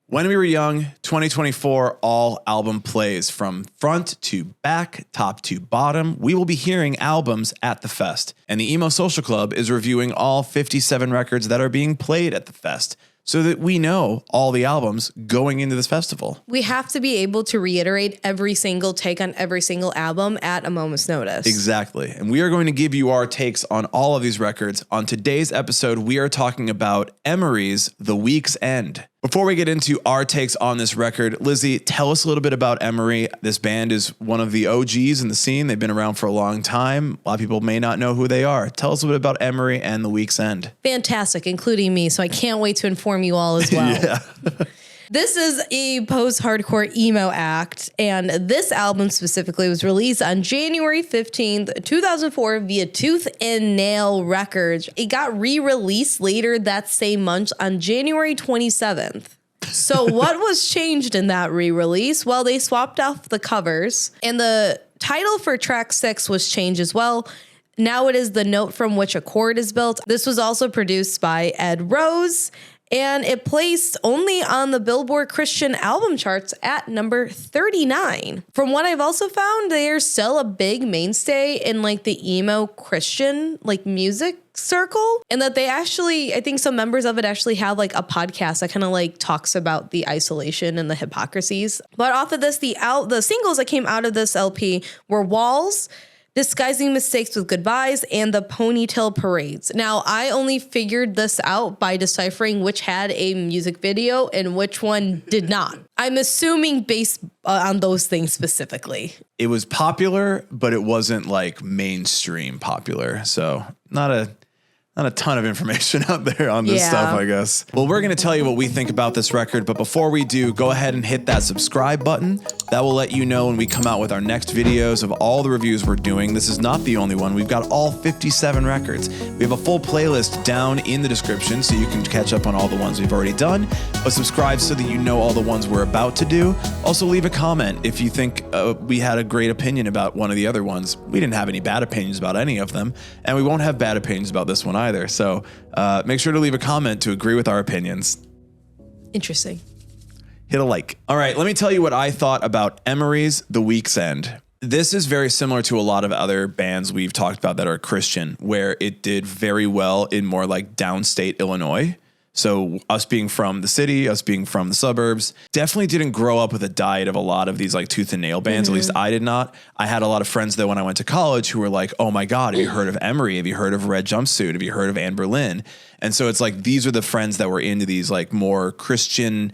When we were young, 2024 all album plays from front to back, top to bottom. We will be hearing albums at the fest. And the Emo Social Club is reviewing all 57 records that are being played at the fest, so that we know all the albums going into this festival. We have to be able to reiterate every single take on every single album at a moment's notice. Exactly. And we are going to give you our takes on all of these records. On today's episode, we are talking about Emery's The Week's End. Before we get into our takes on this record, Lizzie, tell us a little bit about Emery. This band is one of the OGs in the scene. They've been around for a long time. A lot of people may not know who they are. Tell us a bit about Emery and The Week's End. Fantastic, including me. So I can't wait to inform you all as well. Yeah. This is a post-hardcore emo act, and this album specifically was released on January 15th, 2004 via Tooth and Nail Records. It got re-released later that same month on January 27th. So what was changed in that re-release? Well, they swapped off the covers, and the title for track 6 was changed as well. Now it is The Note from Which a Chord is Built. This was also produced by Ed Rose, and it placed only on the Billboard Christian album charts at number 39. From what I've also found, they're still a big mainstay in like the emo Christian like music circle, and that they actually, I think some members of it actually have like a podcast that kind of like talks about the isolation and the hypocrisies. But off of this, the singles that came out of this LP were Walls, Disguising Mistakes with Goodbyes, and The Ponytail Parades. Now, I only figured this out by deciphering which had a music video and which one did not. I'm assuming based on those things specifically. It was popular, but it wasn't like mainstream popular. So not a ton of information out there on this stuff, I guess. Well, we're going to tell you what we think about this record, but before we do, go ahead and hit that subscribe button. That will let you know when we come out with our next videos of all the reviews we're doing. This is not the only one. We've got all 57 records. We have a full playlist down in the description, so you can catch up on all the ones we've already done, but subscribe so that you know all the ones we're about to do. Also, leave a comment if you think we had a great opinion about one of the other ones. We didn't have any bad opinions about any of them, and we won't have bad opinions about this one either. So make sure to leave a comment to agree with our opinions. Interesting. Hit a like. All right, let me tell you what I thought about Emery's The Week's End. This is very similar to a lot of other bands we've talked about that are Christian, where it did very well in more like downstate Illinois. So us being from the city, us being from the suburbs, definitely didn't grow up with a diet of a lot of these like tooth and nail bands. At least I did not. I had a lot of friends though when I went to college who were like, oh my God, have you heard of Emery? Have you heard of Red Jumpsuit? Have you heard of Anne Berlin? And so it's like, these are the friends that were into these like more Christian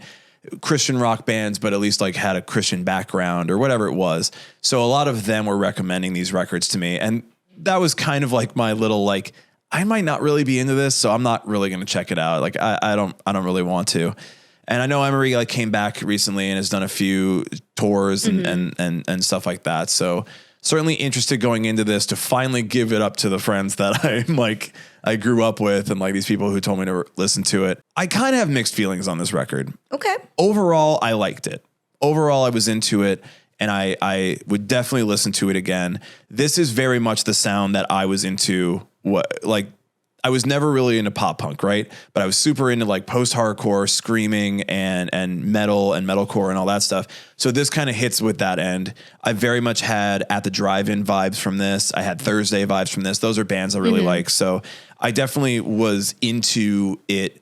rock bands, but at least like had a Christian background or whatever it was. So a lot of them were recommending these records to me. And that was kind of like my little like, I might not really be into this, so I'm not really going to check it out. Like I don't really want to. And I know Emery like came back recently and has done a few tours and stuff like that. So certainly interested going into this to finally give it up to the friends that I grew up with and like these people who told me to listen to it. I kind of have mixed feelings on this record. Okay. Overall, I liked it. Overall, I was into it. And I would definitely listen to it again. This is very much the sound that I was into. I was never really into pop punk, right? But I was super into like post-hardcore, screaming and metal and metalcore and all that stuff. So this kind of hits with that end. I very much had At the Drive-In vibes from this. I had Thursday vibes from this. Those are bands I really like. So I definitely was into it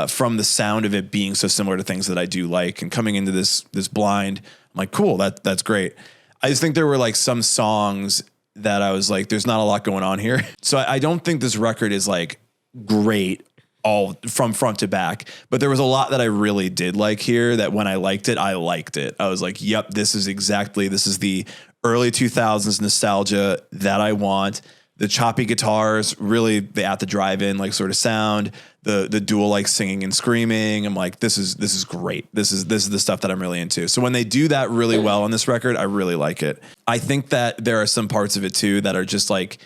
from the sound of it being so similar to things that I do like. And coming into this blind, I'm like, cool, that's great. I just think there were like some songs that I was like, there's not a lot going on here. So I don't think this record is like great all from front to back, but there was a lot that I really did like here that when I liked it. I was like, yep, this is the early 2000s nostalgia that I want. The choppy guitars, really the At the Drive-In like sort of sound, the dual like singing and screaming. I'm like, this is great. This is the stuff that I'm really into. So when they do that really well on this record, I really like it. I think that there are some parts of it too that are just like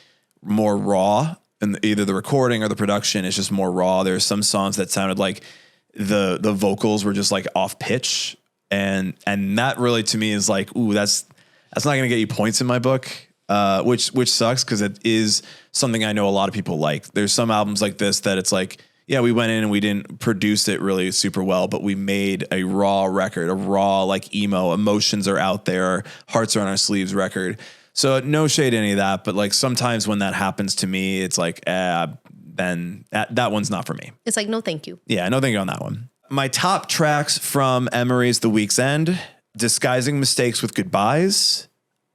more raw, and either the recording or the production is just more raw. There's some songs that sounded like the vocals were just like off pitch, and that really to me is like, ooh, that's not going to get you points in my book. Which sucks because it is something I know a lot of people like. There's some albums like this that it's like yeah, we went in and we didn't produce it really super well, but we made a raw record, a raw like emo, emotions are out there, hearts are on our sleeves record. So no shade to any of that, but like sometimes when that happens to me, it's like, then that one's not for me. It's like, no, thank you. Yeah, no thank you on that one. My top tracks from Emery's The Week's End, Disguising Mistakes with Goodbyes.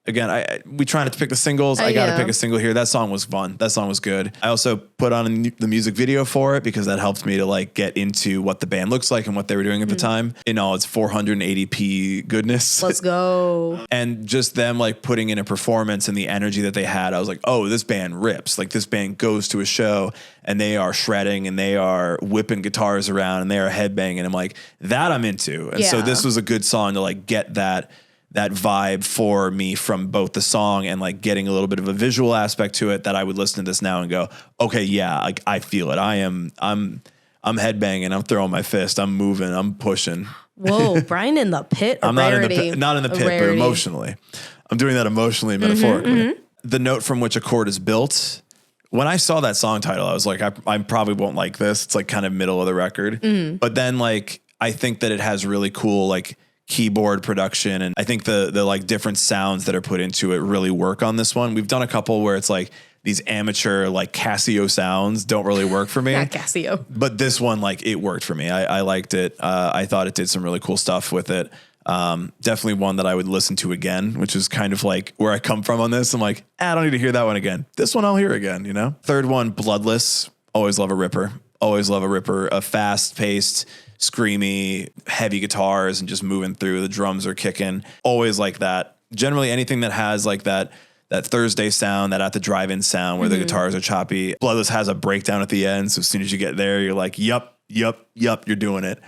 Again, we try not to pick the singles. I got to pick a single here. That song was fun. That song was good. I also put on the music video for it because that helped me to like get into what the band looks like and what they were doing at the time in all its 480p goodness. Let's go. And just them like putting in a performance and the energy that they had. I was like, oh, this band rips. Like this band goes to a show and they are shredding and they are whipping guitars around and they are headbanging. And I'm like, that I'm into. And so this was a good song to like get that vibe for me from both the song and like getting a little bit of a visual aspect to it that I would listen to this now and go, okay, yeah, like I feel it. I'm headbanging. I'm throwing my fist. I'm moving. I'm pushing. Whoa, Brian in the pit. I'm not in the pit, but emotionally. I'm doing that emotionally, metaphorically. Mm-hmm. The note from which a chord is built. When I saw that song title, I was like, I probably won't like this. It's like kind of middle of the record. But then like, I think that it has really cool, like, keyboard production. And I think the like different sounds that are put into it really work on this one. We've done a couple where it's like these amateur like Casio sounds don't really work for me. Not Casio. But this one, like it worked for me. I liked it. I thought it did some really cool stuff with it. Definitely one that I would listen to again, which is kind of like where I come from on this. I'm like, I don't need to hear that one again. This one I'll hear again, you know? Third one, Bloodless. Always love a ripper. Always love a ripper. A fast-paced, screamy, heavy guitars and just moving through. The drums are kicking. Always like that. Generally anything that has like that Thursday sound, that at the drive-in sound where the guitars are choppy. Bloodless has a breakdown at the end. So as soon as you get there, you're like, yup, you're doing it.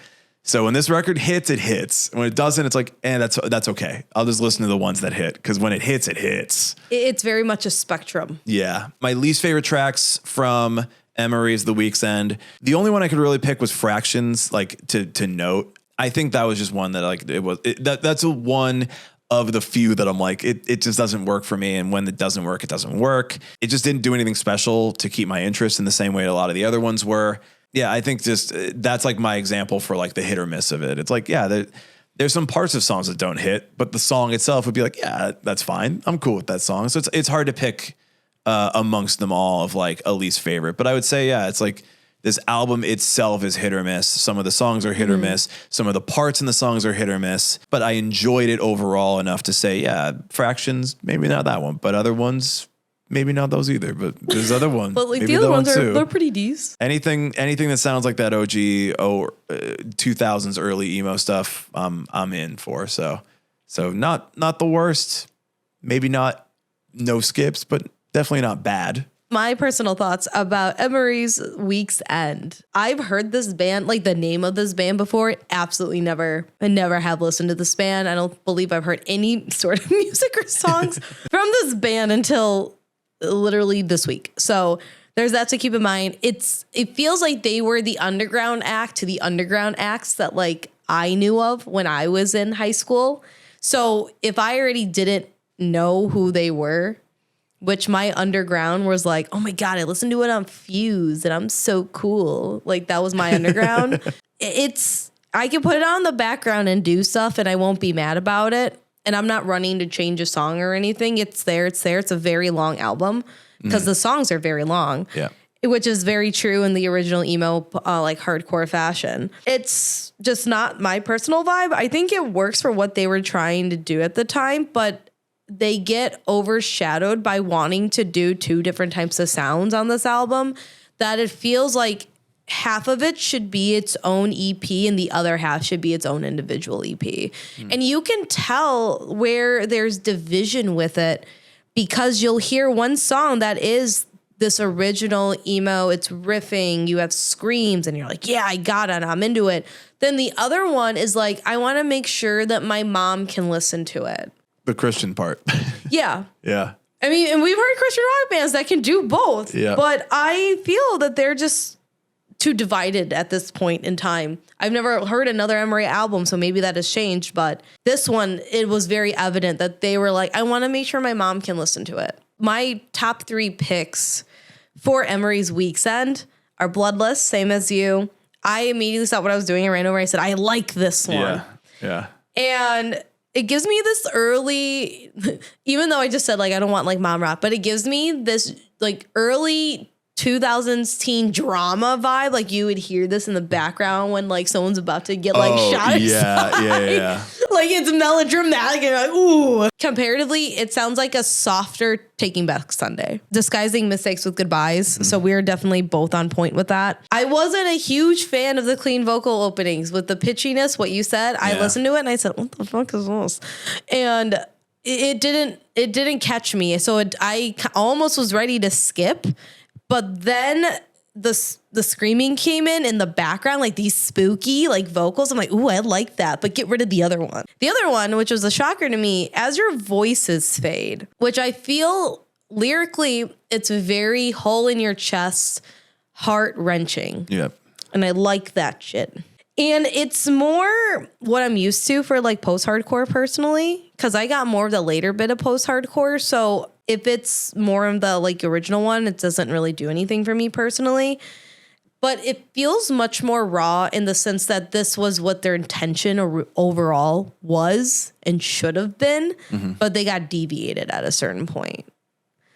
So when this record hits, it hits. When it doesn't, it's like, that's okay. I'll just listen to the ones that hit. Because when it hits, it hits. It's very much a spectrum. Yeah. My least favorite tracks from Emery's The Week's End. The only one I could really pick was Fractions, like to note. I think that was just one that like that's a one of the few that I'm like, it just doesn't work for me. And when it doesn't work, it doesn't work. It just didn't do anything special to keep my interest in the same way a lot of the other ones were. Yeah, I think just that's like my example for like the hit or miss of it. It's like, yeah, there's some parts of songs that don't hit, but the song itself would be like, yeah, that's fine. I'm cool with that song. So it's hard to pick amongst them all of like a least favorite. But I would say, yeah, it's like this album itself is hit or miss. Some of the songs are hit or miss. Some of the parts in the songs are hit or miss. But I enjoyed it overall enough to say, yeah, Fractions, maybe not that one. But other ones, maybe not those either. But there's other ones. But like the other ones they're pretty decent. Anything that sounds like that OG or 2000s early emo stuff, I'm in for. So not the worst. Maybe not no skips, but definitely not bad. My personal thoughts about Emery's Week's End. I've heard this band, like the name of this band before. Absolutely never. I never have listened to this band. I don't believe I've heard any sort of music or songs from this band until literally this week. So there's that to keep in mind. It feels like they were the underground act to the underground acts that like I knew of when I was in high school. So if I already didn't know who they were, which my underground was like, oh my God, I listened to it on Fuse and I'm so cool. Like that was my underground. I can put it on the background and do stuff and I won't be mad about it. And I'm not running to change a song or anything. It's there. It's a very long album because the songs are very long. Yeah. Which is very true in the original emo, like hardcore fashion. It's just not my personal vibe. I think it works for what they were trying to do at the time, but they get overshadowed by wanting to do two different types of sounds on this album that it feels like half of it should be its own EP and the other half should be its own individual EP. And you can tell where there's division with it because you'll hear one song that is this original emo, it's riffing, you have screams and you're like, yeah, I got it, I'm into it. Then the other one is like, I want to make sure that my mom can listen to it. The Christian part. Yeah. Yeah. I mean, and we've heard Christian rock bands that can do both. Yeah. But I feel that they're just too divided at this point in time. I've never heard another Emery album, so maybe that has changed. But this one, it was very evident that they were like, I want to make sure my mom can listen to it. My top 3 picks for Emery's Week's End are bloodless, same as you. I immediately stopped what I was doing and ran over. I said, I like this one. Yeah. And it gives me this early, even though I just said like I don't want like mom rock, but it gives me this like early 2000s teen drama vibe. Like you would hear this in the background when like someone's about to get like shot aside. Yeah. Like it's melodramatic and you're like, ooh. Comparatively, it sounds like a softer Taking Back Sunday, disguising mistakes with goodbyes. Mm-hmm. So we're definitely both on point with that. I wasn't a huge fan of the clean vocal openings with the pitchiness, what you said. Yeah. I listened to it and I said, what the fuck is this? And it didn't catch me. So I almost was ready to skip. But then the screaming came in the background, like these spooky like vocals. I'm like, ooh, I like that. But get rid of the other one. The other one, which was a shocker to me, as your voices fade, which I feel lyrically, it's very hole in your chest, heart wrenching. Yep. And I like that shit. And it's more what I'm used to for like post-hardcore personally, because I got more of the later bit of post-hardcore. So if it's more of the like original one, it doesn't really do anything for me personally. But it feels much more raw in the sense that this was what their intention or overall was and should have been, but they got deviated at a certain point.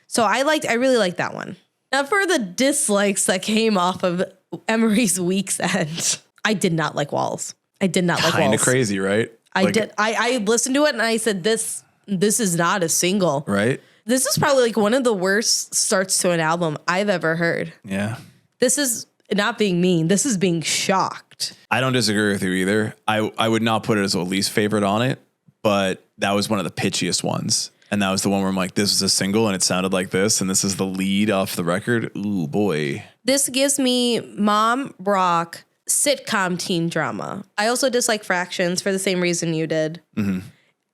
So I really liked that one. Now for the dislikes that came off of Emery's Week's End. I did not like Walls. I did not like Walls. Kind of crazy, right? I listened to it and I said, this is not a single. Right. This is probably like one of the worst starts to an album I've ever heard. Yeah. This is not being mean. This is being shocked. I don't disagree with you either. I would not put it as a least favorite on it, but that was one of the pitchiest ones. And that was the one where I'm like, this is a single and it sounded like this. And this is the lead off the record. Ooh, boy. This gives me mom rock sitcom teen drama. I also dislike Fractions for the same reason you did. Mm-hmm.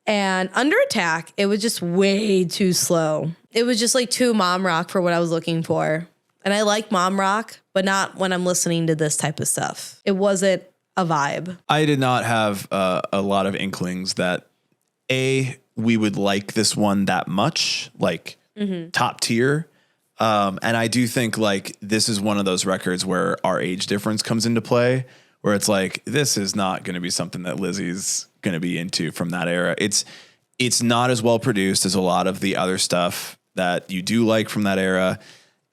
And Under Attack, it was just way too slow. It was just like too mom rock for what I was looking for. And I like mom rock, but not when I'm listening to this type of stuff. It wasn't a vibe. I did not have a lot of inklings that we would like this one that much, like top tier. And I do think like this is one of those records where our age difference comes into play, where it's like, this is not going to be something that Lizzie's going to be into from that era. It's not as well produced as a lot of the other stuff that you do like from that era.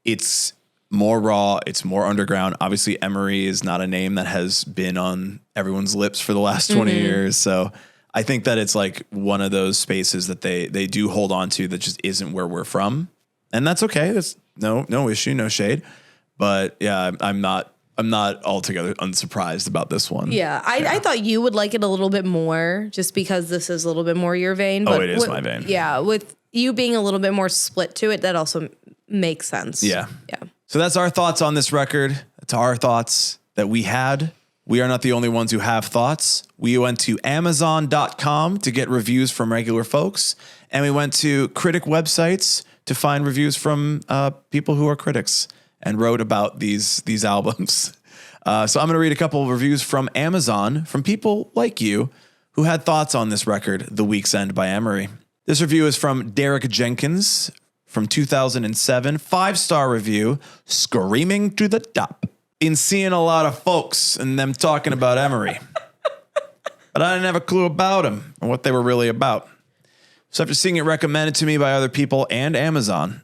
It's more raw. It's more underground. Obviously, Emery is not a name that has been on everyone's lips for the last 20 years. So I think that it's like one of those spaces that they do hold on to that just isn't where we're from. And that's okay. That's no issue, no shade. But yeah, I'm not altogether unsurprised about this one. Yeah, I thought you would like it a little bit more just because this is a little bit more your vein. But it is my vein. Yeah, with you being a little bit more split to it, that also makes sense. Yeah. So that's our thoughts on this record. That's our thoughts that we had. We are not the only ones who have thoughts. We went to Amazon.com to get reviews from regular folks. And we went to Critic websites to find reviews from people who are critics and wrote about these albums. So I'm going to read a couple of reviews from Amazon from people like you who had thoughts on this record, The Week's End by Emery. This review is from Derek Jenkins from 2007. 5-star review, screaming to the top. Been seeing a lot of folks and them talking about Emery. But I didn't have a clue about him or what they were really about. So after seeing it recommended to me by other people and Amazon,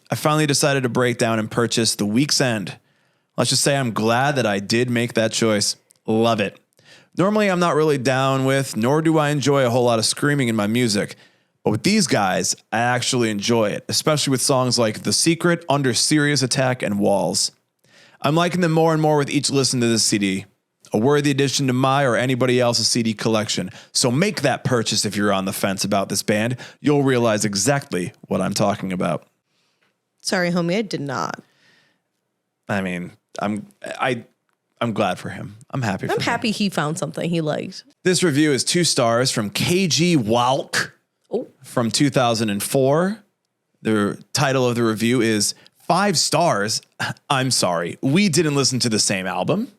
I finally decided to break down and purchase The Week's End. Let's just say I'm glad that I did make that choice. Love it. Normally, I'm not really down with, nor do I enjoy a whole lot of screaming in my music. But with these guys, I actually enjoy it, especially with songs like The Secret, Under Serious Attack, and Walls. I'm liking them more and more with each listen to this CD. A worthy addition to my or anybody else's CD collection. So make that purchase if you're on the fence about this band. You'll realize exactly what I'm talking about. Sorry, homie, I did not. I mean, I'm glad for him. I'm happy for him. I'm happy he found something he liked. This review is 2 stars from KG Walk from 2004. The title of the review is 5 stars. I'm sorry. We didn't listen to the same album.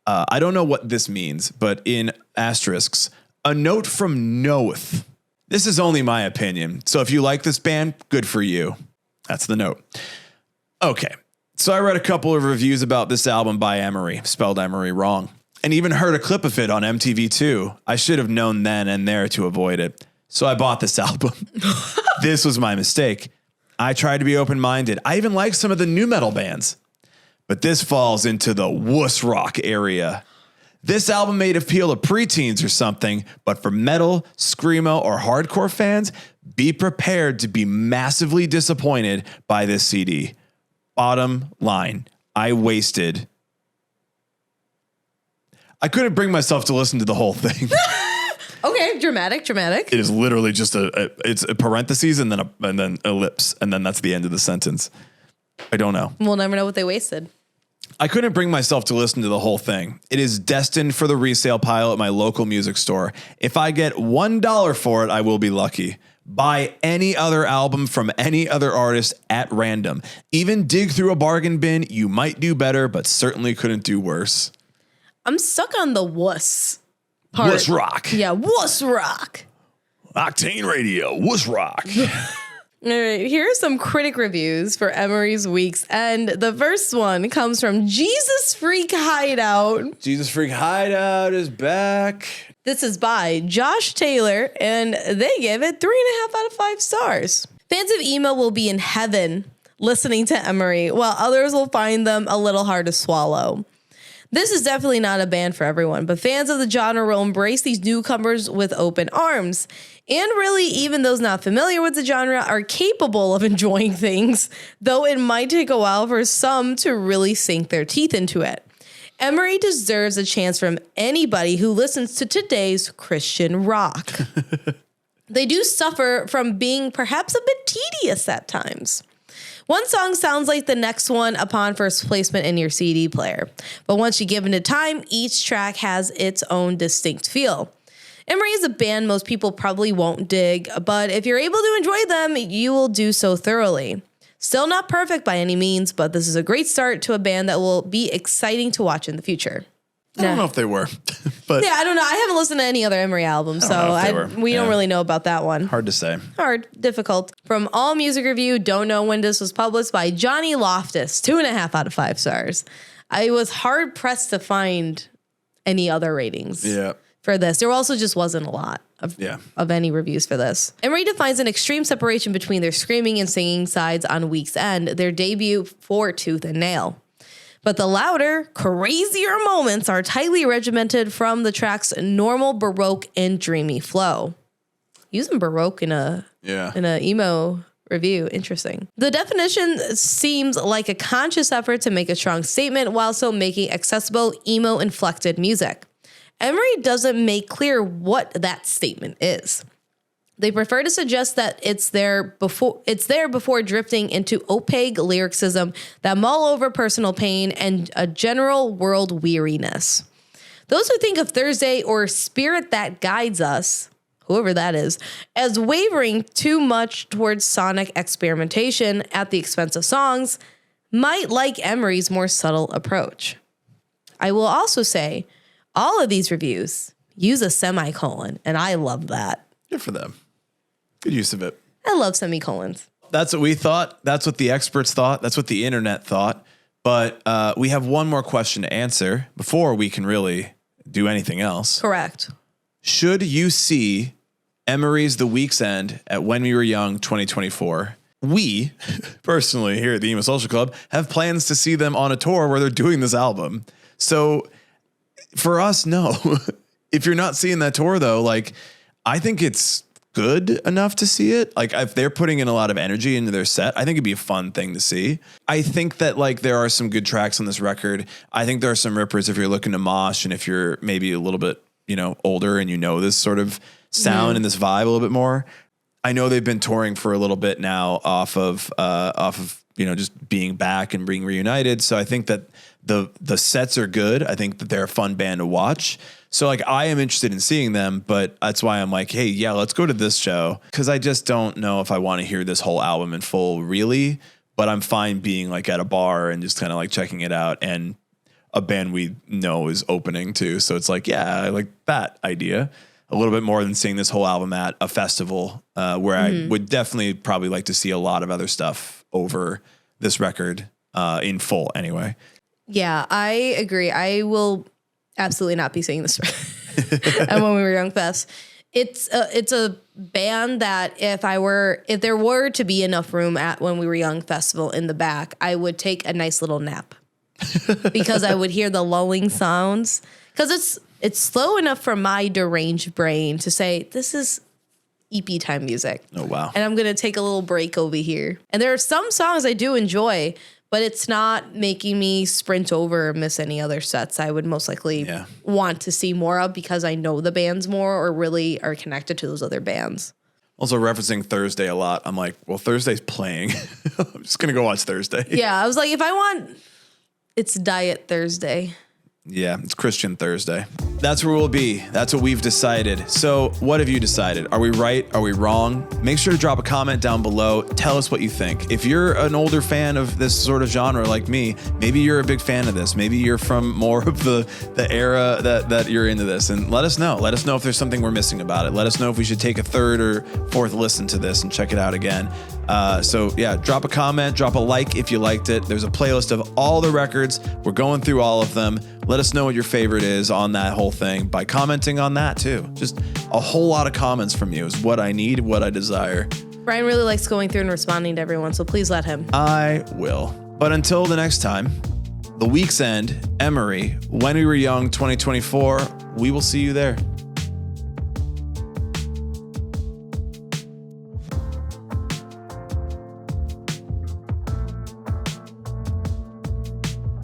I don't know what this means, but in asterisks, a note from Noeth. This is only my opinion. So if you like this band, good for you. That's the note. Okay. So I read a couple of reviews about this album by Emery, spelled Emery wrong, and even heard a clip of it on MTV2. I should have known then and there to avoid it. So I bought this album. This was my mistake. I tried to be open-minded. I even liked some of the new metal bands. But this falls into the wuss rock area. This album may appeal to preteens or something, but for metal, screamo, or hardcore fans, be prepared to be massively disappointed by this CD. Bottom line, I couldn't bring myself to listen to the whole thing. Okay, dramatic. It is literally just it's a parentheses and then ellipse, and then that's the end of the sentence. I don't know. We'll never know what they wasted. I couldn't bring myself to listen to the whole thing. It is destined for the resale pile at my local music store. If I get $1 for it, I will be lucky. Buy any other album from any other artist at random. Even dig through a bargain bin. You might do better, but certainly couldn't do worse. I'm stuck on the wuss part. Wuss rock. Yeah, wuss rock. Octane Radio. Wuss rock. All right, here are some critic reviews for Emery's Week's End. The first one comes from Jesus Freak Hideout. Jesus Freak Hideout is back. This is by Josh Taylor, and they give it 3.5 out of 5 stars. Fans of emo will be in heaven listening to Emery, while others will find them a little hard to swallow. This is definitely not a band for everyone, but fans of the genre will embrace these newcomers with open arms. And really, even those not familiar with the genre are capable of enjoying things, though it might take a while for some to really sink their teeth into it. Emery deserves a chance from anybody who listens to today's Christian rock. They do suffer from being perhaps a bit tedious at times. One song sounds like the next one upon first placement in your CD player, but once you give it time, each track has its own distinct feel. Emery is a band most people probably won't dig, but if you're able to enjoy them, you will do so thoroughly. Still not perfect by any means, but this is a great start to a band that will be exciting to watch in the future. I don't know if they were, but yeah, I don't know. I haven't listened to any other Emery album, so we don't really know about that one. Hard to say. Difficult. From All Music Review, don't know when this was published, by Johnny Loftus, 2.5 out of 5 stars. I was hard pressed to find any other ratings. Yeah. For this. There also just wasn't a lot of any reviews for this. Emery defines an extreme separation between their screaming and singing sides on Week's End, their debut for Tooth and Nail. But the louder, crazier moments are tightly regimented from the track's normal Baroque and dreamy flow. Using Baroque in a emo review, interesting. The definition seems like a conscious effort to make a strong statement while also making accessible emo-inflected music. Emery doesn't make clear what that statement is. They prefer to suggest that it's there before drifting into opaque lyricism that mull over personal pain and a general world weariness. Those who think of Thursday or Spirit That Guides Us, whoever that is, as wavering too much towards sonic experimentation at the expense of songs, might like Emery's more subtle approach. I will also say, all of these reviews use a semicolon, and I love that. Good for them. Good use of it. I love semicolons. That's what we thought. That's what the experts thought. That's what the internet thought. But we have one more question to answer before we can really do anything else. Correct. Should you see Emery's The Week's End at When We Were Young 2024? We, personally, here at the Emo Social Club, have plans to see them on a tour where they're doing this album. So for us, no. If you're not seeing that tour, though, like, I think it's good enough to see it. Like, if they're putting in a lot of energy into their set, I think it'd be a fun thing to see. I think that, like, there are some good tracks on this record. I think there are some rippers if you're looking to mosh and if you're maybe a little bit, older and this sort of sound and this vibe a little bit more. I know they've been touring for a little bit now off of just being back and being reunited. So I think that the sets are good. I think that they're a fun band to watch. So like, I am interested in seeing them, but that's why I'm like, hey, yeah, let's go to this show. Cause I just don't know if I want to hear this whole album in full really, but I'm fine being like at a bar and just kind of like checking it out, and a band we know is opening too. So it's like, yeah, I like that idea a little bit more than seeing this whole album at a festival, where I would definitely probably like to see a lot of other stuff over this record. in full anyway. Yeah, I agree. I will absolutely not be singing this at When We Were Young Fest. It's a band that if there were to be enough room at When We Were Young Festival in the back, I would take a nice little nap because I would hear the lulling sounds, because it's slow enough for my deranged brain to say, this is EP time music. Oh, wow. And I'm going to take a little break over here. And there are some songs I do enjoy, but it's not making me sprint over or miss any other sets I would most likely want to see more of because I know the bands more or really are connected to those other bands. Also referencing Thursday a lot. I'm like, well, Thursday's playing. I'm just going to go watch Thursday. Yeah, I was like, if I want, it's Diet Thursday. Yeah, it's Christian Thursday. That's where we'll be. That's what we've decided. So what have you decided? Are we right? Are we wrong? Make sure to drop a comment down below. Tell us what you think. If you're an older fan of this sort of genre like me, maybe you're a big fan of this. Maybe you're from more of the era that you're into this. And let us know. Let us know if there's something we're missing about it. Let us know if we should take a third or fourth listen to this and check it out again. So yeah, drop a comment, drop a like if you liked it. There's a playlist of all the records. We're going through all of them. Let us know what your favorite is on that whole thing by commenting on that too. Just a whole lot of comments from you is what I need, what I desire. Brian really likes going through and responding to everyone, so please let him. I will. But until the next time, the week's end, Emery, When We Were Young 2024, we will see you there.